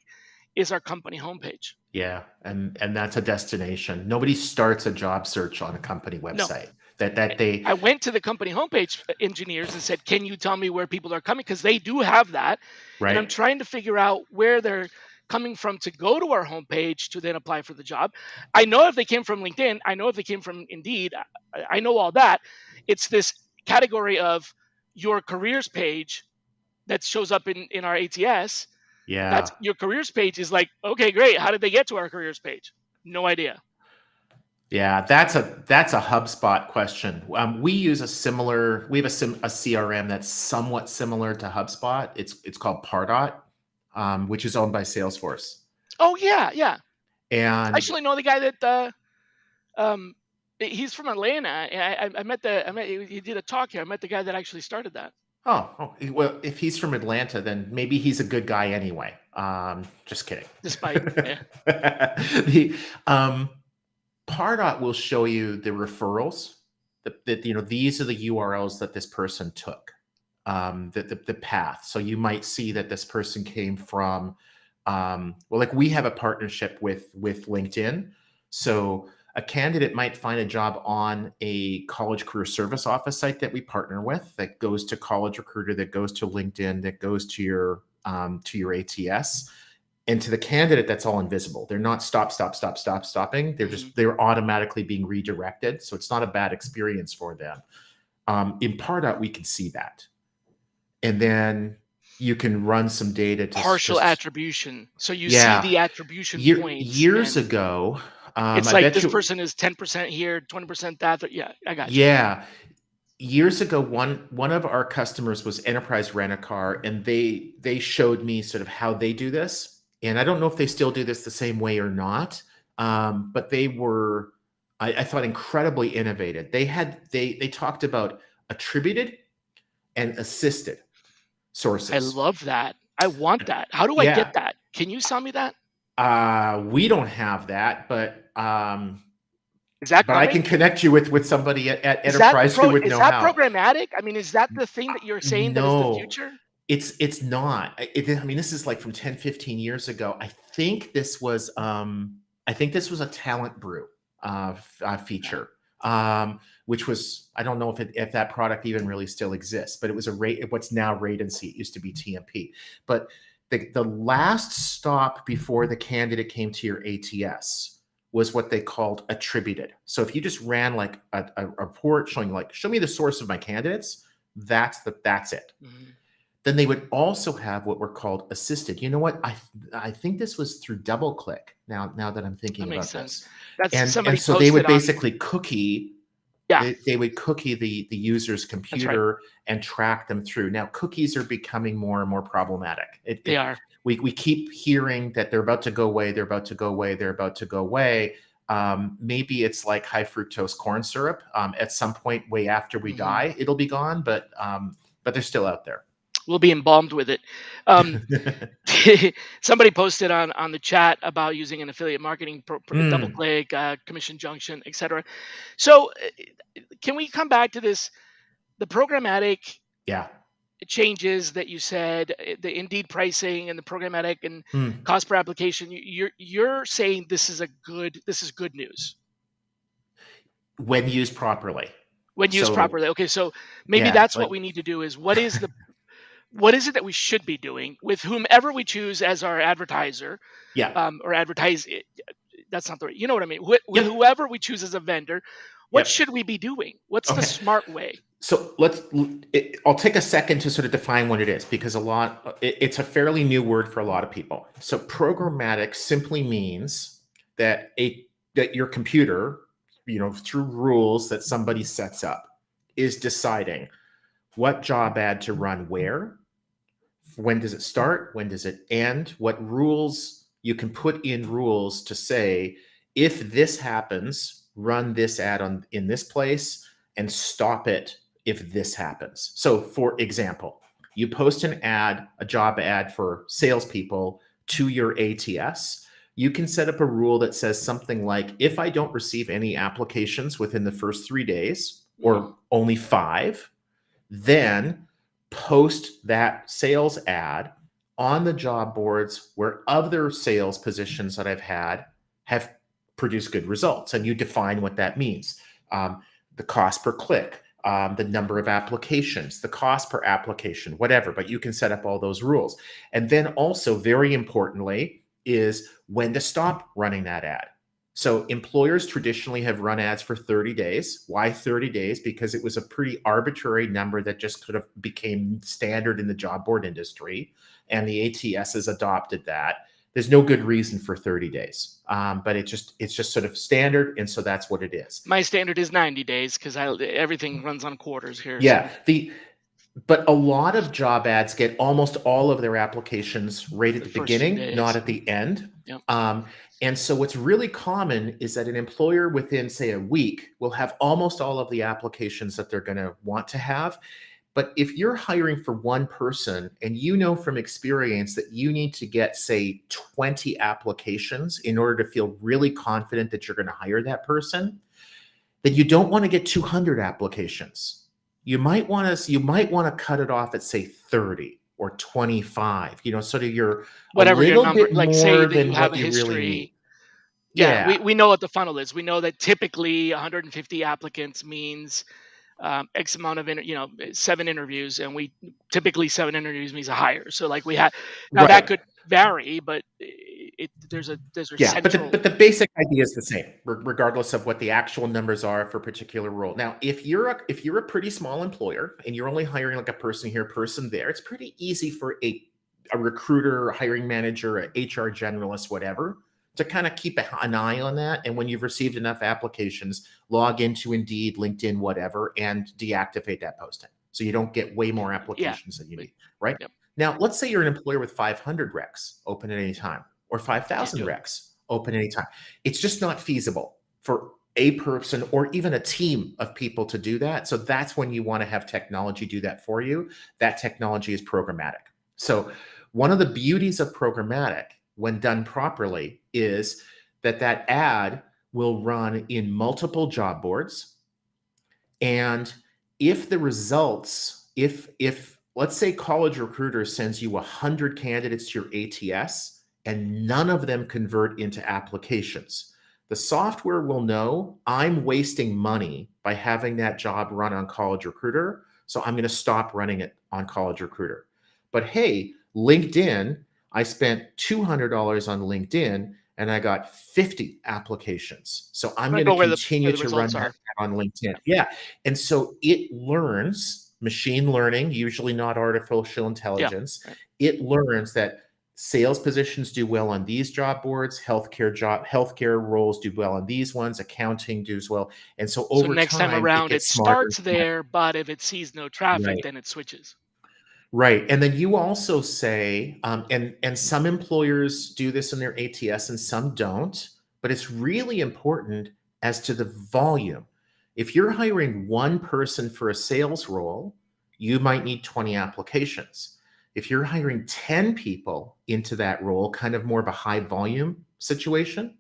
is our company homepage. Yeah. And that's a destination. Nobody starts a job search on a company No, website. That they I went to the company homepage engineers and said, "Can you tell me where people are coming?" Because they do have that, and I'm right? trying to figure out where they're coming from to go to our homepage to then apply for the job. I know if they came from LinkedIn. I know if they came from Indeed. I know all that. It's this category of your careers page that shows up in our ATS. That's Yeah. your careers page is like, okay, great. How did they get to our careers page? No idea. Yeah, that's a HubSpot question. We use a similar. We have a CRM that's somewhat similar to HubSpot. It's called Pardot, which is owned by Salesforce. Oh yeah, yeah. I And actually know the guy that um he's from Atlanta. I met he did a talk here. I met the guy that actually started that. well, if he's from Atlanta, then maybe he's a good guy anyway. Just kidding. Despite, yeah. the Pardot will show you the referrals that these are the URLs that this person took, the path. So you might see that this person came from, well, like we have a partnership with LinkedIn. So a candidate might find a job on a college career service office site that we partner with, that goes to College Recruiter, that goes to LinkedIn, that goes to your ATS. And to the candidate, that's all invisible. They're not stopping. They're automatically being redirected. So it's not a bad experience for them. In Pardot, we can see that. And then you can run some data to Partial attribution. So you see yeah. the attribution points. Years ago, It's I like bet this you, person is 10% here, 20% that. Yeah, I got you. yeah. Years ago, one of our customers was Enterprise Rent-A-Car, and they showed me sort of how they do this. And I don't know if they still do this the same way or not, but they were, I thought, incredibly innovative. They talked about attributed and assisted sources. I love that. I want that. How do I get that? Can you sell me that? We don't have that, but Is that I coming? can connect you with somebody at Enterprise who would know how. programmatic? I mean, is that the thing that you're saying that is the No, future? it's not. I mean, this is like from 10, 15 years ago. I think this was a Talent Brew feature, which was, I don't know if that product even really still exists, but it was what's now Radency. It used to be TMP. But the last stop before the candidate came to your ATS was what they called attributed. So if you just ran like a report showing like, show me the source of my candidates, that's it. Mm-hmm. Then they would also have what were called assisted. You know what? I think this was through DoubleClick. Now that I'm thinking about this, and so they would basically cookie. Yeah, they would cookie the user's computer and track them through. Now cookies are becoming more and more problematic. They are. We keep hearing that they're about to go away. They're about to go away. They're about to go away. Maybe it's like high fructose corn syrup. At some point, way after we die, it'll be gone. But they're still out there. We'll be embalmed with it. Somebody posted on the chat about using an affiliate marketing DoubleClick, Commission Junction, etc. So can we come back to this? The programmatic changes that you said, the Indeed pricing and the programmatic and cost per application. You're saying this is good news when used properly. Okay, so maybe that's what we need to do. Is what is it that we should be doing with whomever we choose as our advertiser? Or advertise. That's not the right. You know what I mean? With whoever we choose as a vendor, what should we be doing? What's the smart way? So I'll take a second to sort of define what it is, because it's a fairly new word for a lot of people. So programmatic simply means that your computer, through rules that somebody sets up, is deciding what job ad to run where, when does it start, when does it end, what rules you can put in rules to say, if this happens, run this ad in this place and stop it if this happens. So for example, you post a job ad for salespeople to your ATS. You can set up a rule that says something like, if I don't receive any applications within the first 3 days, or only 5, then post that sales ad on the job boards where other sales positions that I've had have produced good results. And you define what that means. The cost per click, the number of applications, the cost per application, whatever, but you can set up all those rules. And then also, very importantly, is when to stop running that ad. So employers traditionally have run ads for 30 days. Why 30 days? Because it was a pretty arbitrary number that just sort of became standard in the job board industry, and the ATS has adopted that. There's no good reason for 30 days, but it's just sort of standard, and so that's what it is. My standard is 90 days because everything runs on quarters here. Yeah, but a lot of job ads get almost all of their applications right at the beginning, not at the end. Yep. And so what's really common is that an employer within, say, a week will have almost all of the applications that they're going to want to have. But if you're hiring for one person and you know from experience that you need to get, say, 20 applications in order to feel really confident that you're going to hire that person, then you don't want to get 200 applications. You might want to cut it off at, say, 30 or 25. So that you're whatever a little your number, bit like more say that than you have what a you history. really need. Yeah, Yeah, we know what the funnel is. We know that typically 150 applicants means X amount of 7 interviews, and we typically 7 interviews means a hire. So like we had now that right. could vary, but there's a Yeah, but central. the basic idea is the same, regardless of what the actual numbers are for a particular role. Now, if you're a pretty small employer and you're only hiring like a person here, person there, it's pretty easy for a recruiter, a hiring manager, a HR generalist, whatever, to kind of keep an eye on that. And when you've received enough applications, log into Indeed, LinkedIn, whatever, and deactivate that posting so you don't get way more Yeah, applications than you but, need. Right yep, now, let's say you're an employer with 500 recs open at any time or can't 5,000 do it. recs open anytime. It's just not feasible for a person or even a team of people to do that. So that's when you want to have technology do that for you. That technology is programmatic. So one of the beauties of programmatic when done properly is that that ad will run in multiple job boards. And if the results, if let's say College Recruiter sends you 100 candidates to your ATS and none of them convert into applications, the software will know I'm wasting money by having that job run on College Recruiter, so I'm going to stop running it on College Recruiter. But hey, LinkedIn, I spent $200 on LinkedIn and I got 50 applications. So I'm I'm gonna going to go where continue the to run results that are. on LinkedIn. Yeah. And so it learns machine learning, usually not artificial Yeah, intelligence. right. It learns that sales positions do well on these job boards, healthcare roles do well on these ones, accounting does well. And so So over next time time, it around, it gets smarter and starts smarter. there, but if it sees no traffic, Right. then it switches. Right. And then you also say, and some employers do this in their ATS and some don't, but it's really important as to the volume. If you're hiring one person for a sales role, you might need 20 applications. If you're hiring 10 people into that role, kind of more of a high volume situation,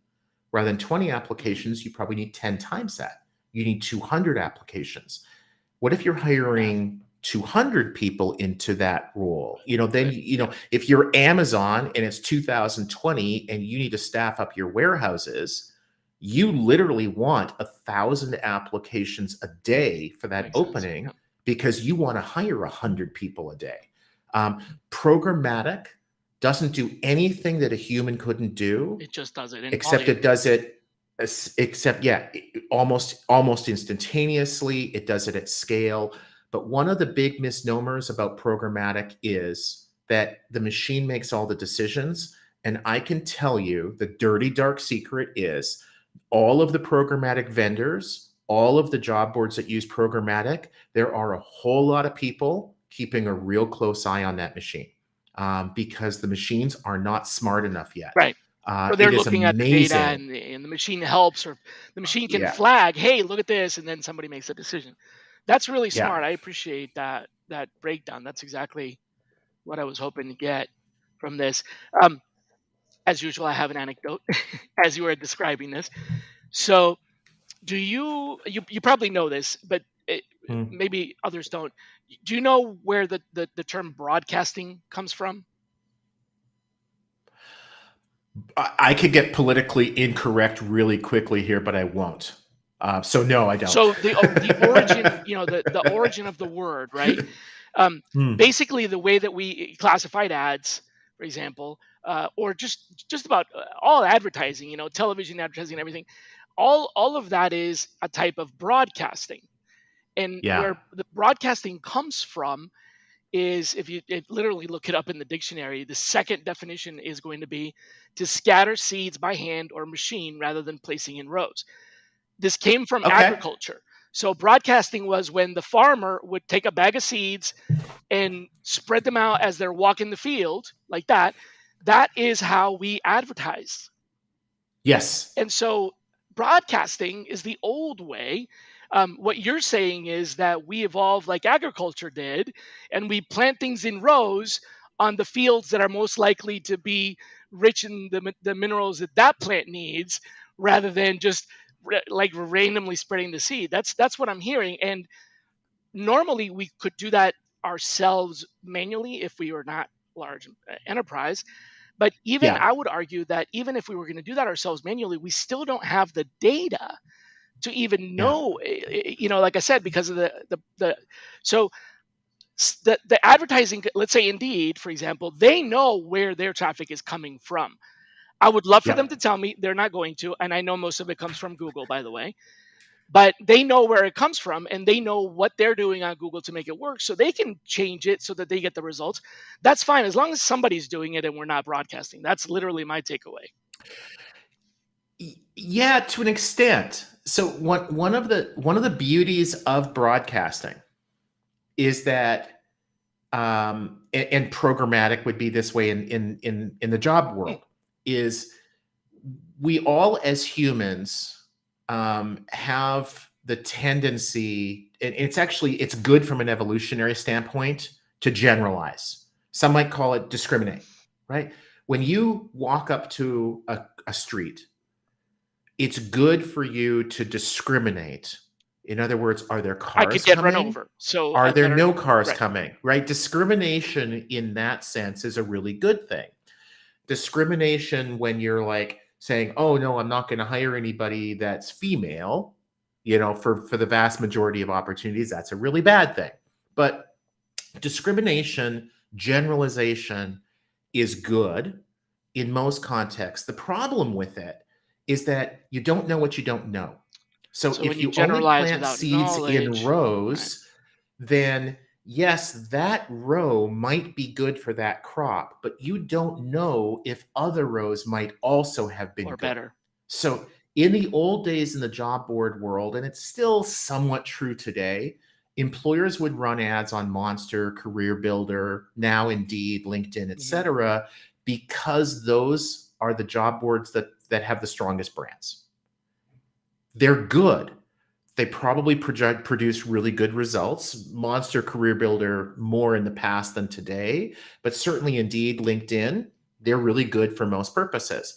rather than 20 Hmm. applications, you probably need 10 times that. You need 200 applications. What if you're Yeah, hiring 200 people into that role? Then, right. Yep. if you're Amazon and it's 2020 and you need to staff up your warehouses, you literally want 1,000 applications a day for that Makes sense. opening Yep. because you want to hire 100 people a day. Programmatic doesn't do anything that a human couldn't do, It just does it in except volume. it does it except yeah, almost instantaneously. It does it at scale. But one of the big misnomers about programmatic is that the machine makes all the decisions. And I can tell you the dirty dark secret is all of the programmatic vendors, all of the job boards that use programmatic, there are a whole lot of people keeping a real close eye on that machine, because the machines are not smart enough yet. Right. Or they're It is looking at the data, amazing. and the machine helps, or the machine can Yeah, flag, "Hey, look at this," and then somebody makes a decision. That's really yeah. smart. I appreciate that breakdown. That's exactly what I was hoping to get from this. Um, as usual, I have an anecdote as you were describing this. So, you probably know this, but Mm. maybe others don't. Do you know where the term broadcasting comes from? I could get politically incorrect really quickly here, but I won't. So no, I don't. So the origin, the origin of the word, right? Um, Hmm. Basically, the way that we classified ads, for example, or just about all advertising, television advertising, and everything, all of that is a type of broadcasting. And Yeah. where the broadcasting comes from is, if you literally look it up in the dictionary, the second definition is going to be to scatter seeds by hand or machine rather than placing in rows. This came from Okay. agriculture. So broadcasting was when the farmer would take a bag of seeds and spread them out as they're walking the field like that. That is how we advertise. Yes. And so broadcasting is the old way. What you're saying is that we evolved like agriculture did, and we plant things in rows on the fields that are most likely to be rich in the minerals that that plant needs, rather than just like randomly spreading the seed. That's what I'm hearing. And normally we could do that ourselves manually if we were not large enterprise. But even Yeah. I would argue that even if we were going to do that ourselves manually, we still don't have the data to even Yeah. know, like I said, because of the so the advertising, let's say Indeed, for example, they know where their traffic is coming from. I would love for them to Yep. tell me. They're not going to, and I know most of it comes from Google, by the way. But they know where it comes from, and they know what they're doing on Google to make it work, so they can change it so that they get the results. That's fine as long as somebody's doing it and we're not broadcasting. That's literally my takeaway. Yeah, to an extent. So one of the beauties of broadcasting is that, and programmatic would be this way in the job Hmm. world, is we all as humans have the tendency, and it's good from an evolutionary standpoint, to generalize. Some might call it discriminate, right? When you walk up to a street, it's good for you to discriminate. In other words, are there I could cars get run coming? over, so Are I there better. no cars Right. coming? Right? Discrimination in that sense is a really good thing. Discrimination when you're like saying, "Oh no, I'm not going to hire anybody that's female," for the vast majority of opportunities, that's a really bad thing. But discrimination, generalization is good in most contexts. The problem with it is that you don't know what you don't know. So So when if you you only generalize plant without seeds in knowledge, right? rows, then yes, that row might be good for that crop, but you don't know if other rows might also have been Or good. better. So in the old days in the job board world, and it's still somewhat true today, employers would run ads on Monster, Career Builder, now Indeed, LinkedIn, Hmm. etc., because those are the job boards that have the strongest brands. They're good. They probably produce really good results. Monster, Career Builder more in the past than today, but certainly Indeed, LinkedIn, they're really good for most purposes.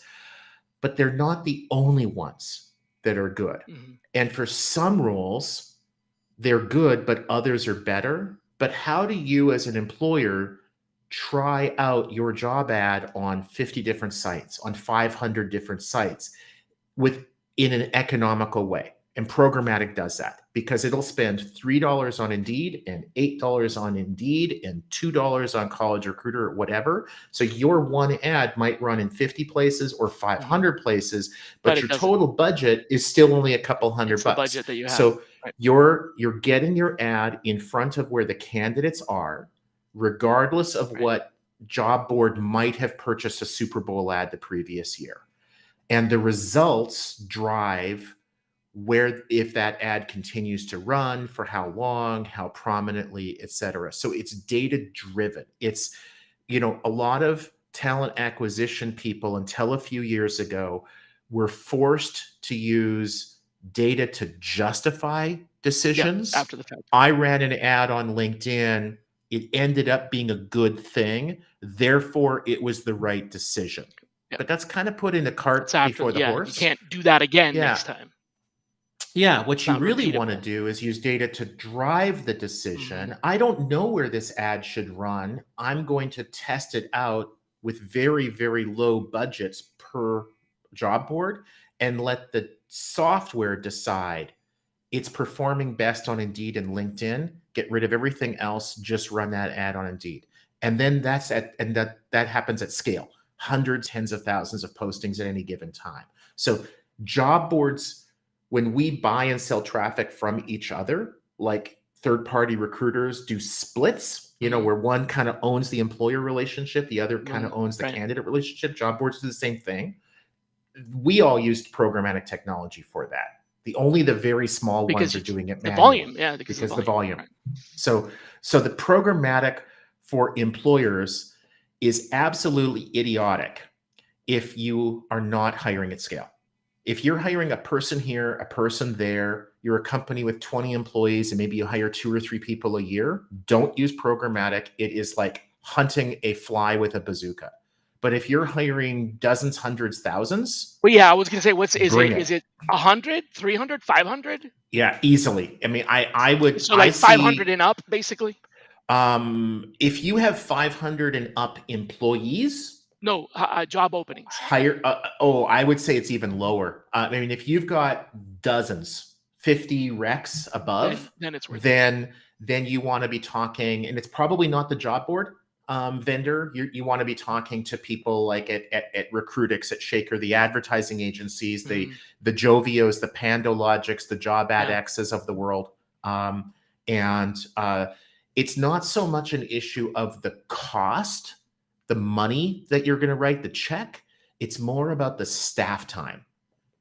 But they're not the only ones that are good. Hmm. And for some roles, they're good, but others are better. But how do you, as an employer, try out your job ad on 50 different sites, on 500 different sites, in an economical way? And programmatic does that because it'll spend $3 on Indeed and $8 on Indeed and $2 on College Recruiter or whatever. So your one ad might run in 50 places or Hmm. 500 places, But but it your doesn't. total budget is still only a couple It's hundred the bucks. budget that you have. So Right. you're getting your ad in front of where the candidates are, regardless of Right. what job board might have purchased a Super Bowl ad the previous year. And the results drive where, if that ad continues to run, for how long, how prominently, etc. So it's data driven. It's, a lot of talent acquisition people until a few years ago were forced to use data to justify Yeah. decisions. After the fact. I ran an ad on LinkedIn. It ended up being a good thing. Therefore, it was the right decision. Yeah. But that's kind of putting the It's cart after. before the Yeah. You horse. can't do that again Yeah. next time. Yeah, It's what you not really want to repeatable. do is use data to drive the Hmm. decision. I don't know where this ad should run. I'm going to test it out with very, very low budgets per job board and let the software decide it's performing best on Indeed and LinkedIn. Get rid of everything else, just run that ad on Indeed. And then that happens at scale. Hundreds, tens of thousands of postings at any given time. So job boards, when we buy and sell traffic from each other, like third-party recruiters do splits, Hmm. where one kind of owns the employer relationship, the other kind of One. owns the Right. candidate relationship. Job boards do the same thing. We all used programmatic technology for that. Only the very small ones Because are doing it the manually volume. Yeah. Because of the because the volume. volume. Right. So the programmatic for employers is absolutely idiotic if you are not hiring at scale. If you're hiring a person here, a person there, you're a company with 20 employees and maybe you hire 2 or 3 people a year, don't use programmatic. It is like hunting a fly with a bazooka. But if you're hiring dozens, hundreds, thousands, Well, yeah. I was gonna say, what's is it? bring Is it. it 100, 300, 500? Yeah, easily. I mean, So I like 500 see, and up, basically. if you have 500 and up employees, No, job openings. Higher. I would say it's even lower. I mean, if you've got dozens, 50 recs above, Then it's worth it. then you want to be talking, and it's probably not the job board vendor. You want to be talking to people like at Recruitix, at Shaker, the advertising agencies, the Jovios, the Pandologics, the Job AdXs of the world. And it's not so much an issue of the cost, the money that you're going to write the check. It's more about the staff time.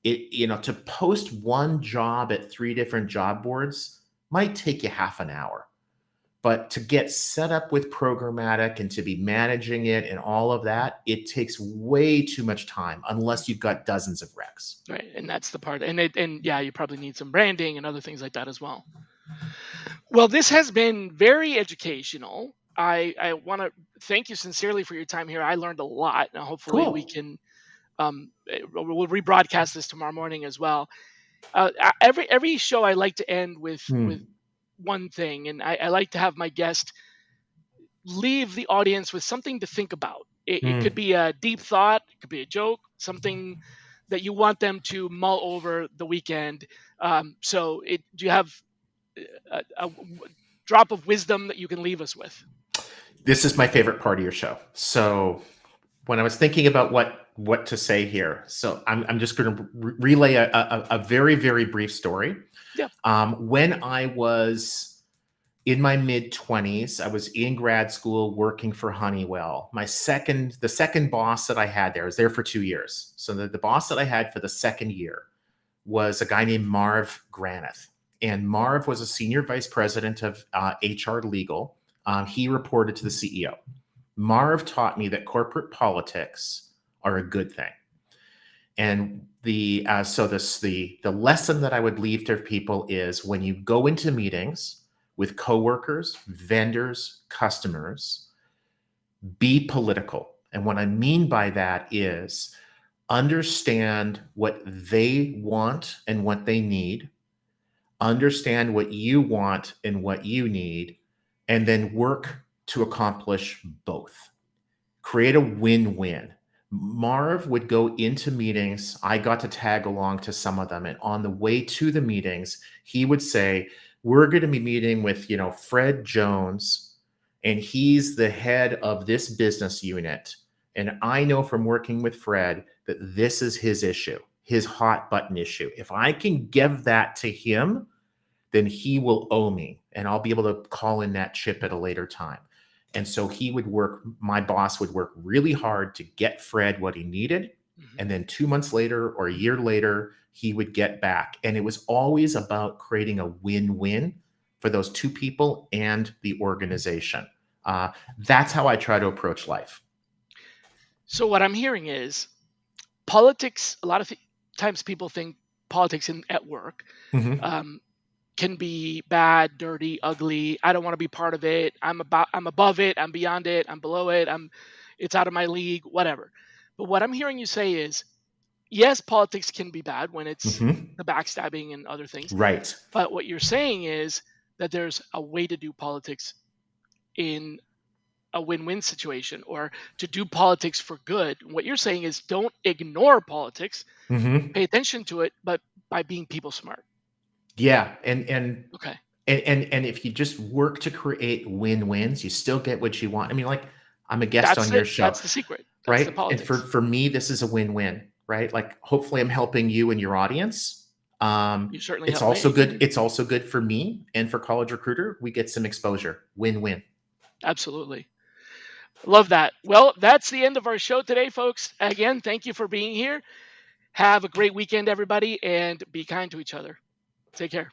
To post one job at 3 different job boards might take you half an hour, but to get set up with programmatic and to be managing it and all of that, it takes way too much time unless you've got dozens of recs. Right, and that's the part. And you probably need some branding and other things like that as well. Well, this has been very educational. I want to thank you sincerely for your time here. I learned a lot. Now, hopefully, we can we'll rebroadcast this tomorrow morning as well. Every show I like to end with one thing, and I like to have my guest leave the audience with something to think about. It could be a deep thought, it could be a joke, something that you want them to mull over the weekend. Do you have a drop of wisdom that you can leave us with? This is my favorite part of your show. So when I was thinking about what to say here, so I'm just going to relay a very, very brief story. Yeah. When I was in my mid-20s, I was in grad school working for Honeywell. The second boss that I had there, I was there for 2 years. So the boss that I had for the second year was a guy named Marv Granith. And Marv was a senior vice president of HR legal. He reported to the CEO. Marv taught me that corporate politics are a good thing. And the lesson that I would leave to people is, when you go into meetings with coworkers, vendors, customers, be political. And what I mean by that is understand what they want and what they need, understand what you want and what you need, and then work to accomplish both. Create a win-win. Marv would go into meetings. I got to tag along to some of them. And on the way to the meetings, he would say, we're going to be meeting with, Fred Jones, and he's the head of this business unit. And I know from working with Fred that this is his issue, his hot button issue. If I can give that to him, then he will owe me, and I'll be able to call in that chip at a later time. And so my boss would work really hard to get Fred what he needed. And then 2 months later or a year later, he would get back. And it was always about creating a win-win for those two people and the organization. That's how I try to approach life. So what I'm hearing is politics, a lot of times people think politics at work can be bad, dirty, ugly. I don't want to be part of it. I'm above it. I'm beyond it. I'm below it. It's out of my league, whatever. But what I'm hearing you say is, yes, politics can be bad when it's the backstabbing and other things. Right. But what you're saying is that there's a way to do politics in a win-win situation, or to do politics for good. What you're saying is, don't ignore politics, pay attention to it, but by being people smart. Yeah. And okay. And if you just work to create win-wins, you still get what you want. I mean, like, I'm a guest on your show. That's the secret. That's right. And for me, this is a win-win, right? Like, hopefully I'm helping you and your audience. You certainly it's also good. It's also good for me and for College Recruiter. We get some exposure. Win-win. Absolutely. Love that. Well, that's the end of our show today, folks. Again, thank you for being here. Have a great weekend, everybody, and be kind to each other. Take care.